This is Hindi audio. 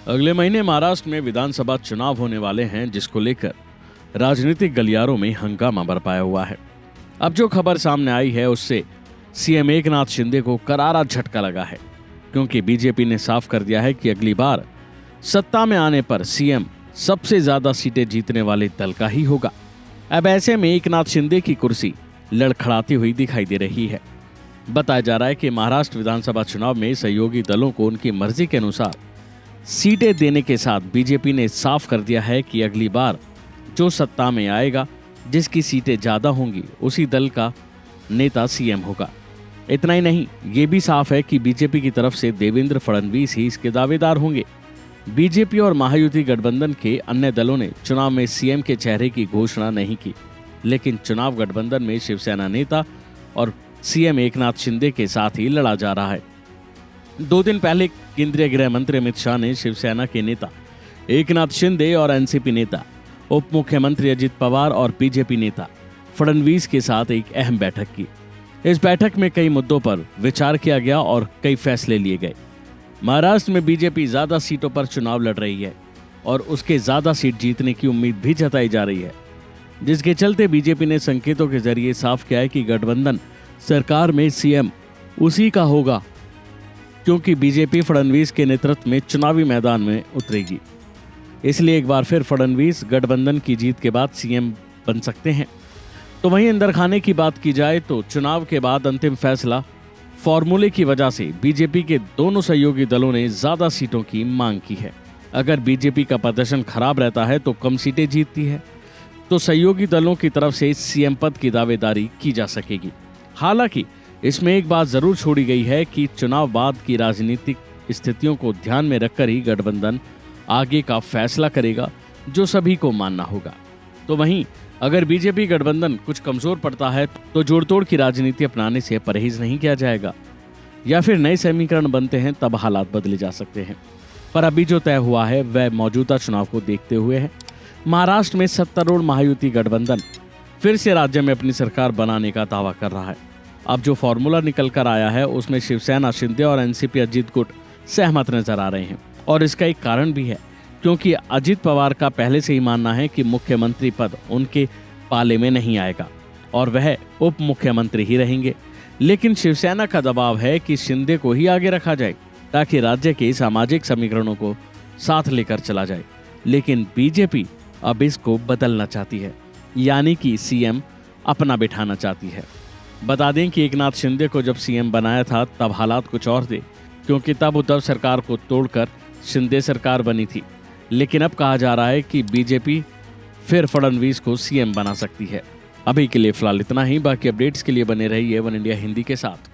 अगले महीने महाराष्ट्र में विधानसभा चुनाव होने वाले हैं, जिसको लेकर राजनीतिक गलियारों में हंगामा बरपाया हुआ है। अब जो खबर सामने आई है उससे सीएम एकनाथ शिंदे को करारा झटका लगा है, क्योंकि बीजेपी ने साफ कर दिया है कि अगली बार सत्ता में आने पर सीएम सबसे ज्यादा सीटें जीतने वाले दल का ही होगा। अब ऐसे में एकनाथ शिंदे की कुर्सी लड़खड़ाती हुई दिखाई दे रही है। बताया जा रहा है कि महाराष्ट्र विधानसभा चुनाव में सहयोगी दलों को उनकी मर्जी के अनुसार सीटें देने के साथ बीजेपी ने साफ कर दिया है कि अगली बार जो सत्ता में आएगा, जिसकी सीटें ज्यादा होंगी, उसी दल का नेता सीएम होगा। इतना ही नहीं, ये भी साफ है कि बीजेपी की तरफ से देवेंद्र फडणवीस ही इसके दावेदार होंगे। बीजेपी और महायुति गठबंधन के अन्य दलों ने चुनाव में सीएम के चेहरे की घोषणा नहीं की, लेकिन चुनाव गठबंधन में शिवसेना नेता और सीएम एकनाथ शिंदे के साथ ही लड़ा जा रहा है। 2 दिन पहले केंद्रीय गृह मंत्री अमित शाह ने शिवसेना के नेता एकनाथ शिंदे और एनसीपी नेता उप मुख्यमंत्री अजित पवार और बीजेपी नेता फडणवीस के साथ एक अहम बैठक की। इस बैठक में कई मुद्दों पर विचार किया गया और कई फैसले लिए गए। महाराष्ट्र में बीजेपी ज्यादा सीटों पर चुनाव लड़ रही है और उसके ज्यादा सीट जीतने की उम्मीद भी जताई जा रही है, जिसके चलते बीजेपी ने संकेतों के जरिए साफ किया है कि गठबंधन सरकार में सीएम उसी का होगा, क्योंकि बीजेपी फडणवीस के नेतृत्व में चुनावी मैदान में उतरेगी। इसलिए एक बार फिर फडणवीस गठबंधन की जीत के बाद सीएम बन सकते हैं। तो वहीं अंदर खाने की बात की जाए तो चुनाव के बाद अंतिम फैसला फॉर्मूले की वजह से बीजेपी के दोनों सहयोगी दलों ने ज्यादा सीटों की मांग की है। अगर बीजेपी का प्रदर्शन खराब रहता है तो कम सीटें जीतती है, तो सहयोगी दलों की तरफ से सीएम पद की दावेदारी की जा सकेगी। हालांकि इसमें एक बात जरूर छोड़ी गई है कि चुनाव बाद की राजनीतिक स्थितियों को ध्यान में रखकर ही गठबंधन आगे का फैसला करेगा, जो सभी को मानना होगा। तो वहीं अगर बीजेपी गठबंधन कुछ कमजोर पड़ता है तो जोड़तोड़ की राजनीति अपनाने से परहेज नहीं किया जाएगा, या फिर नए समीकरण बनते हैं तब हालात बदले जा सकते हैं। पर अभी जो तय हुआ है वह मौजूदा चुनाव को देखते हुए है। महाराष्ट्र में सत्तारूढ़ महायुति गठबंधन फिर से राज्य में अपनी सरकार बनाने का दावा कर रहा है। अब जो फॉर्मूला निकल कर आया है उसमें शिवसेना शिंदे और एनसीपी अजित गुट सहमत नजर आ रहे हैं, और इसका एक कारण भी है, क्योंकि अजित पवार का पहले से ही मानना है कि मुख्यमंत्री पद उनके पाले में नहीं आएगा और वह उप मुख्यमंत्री ही रहेंगे। लेकिन शिवसेना का दबाव है कि शिंदे को ही आगे रखा जाए ताकि राज्य के सामाजिक समीकरणों को साथ लेकर चला जाए। लेकिन बीजेपी अब इसको बदलना चाहती है, यानी कि सीएम अपना बिठाना चाहती है। बता दें कि एकनाथ शिंदे को जब सीएम बनाया था तब हालात कुछ और थे, क्योंकि तब उद्धव सरकार को तोड़कर शिंदे सरकार बनी थी। लेकिन अब कहा जा रहा है कि बीजेपी फिर फडणवीस को सीएम बना सकती है। अभी के लिए फिलहाल इतना ही। बाकी अपडेट्स के लिए बने रहिए वन इंडिया हिंदी के साथ।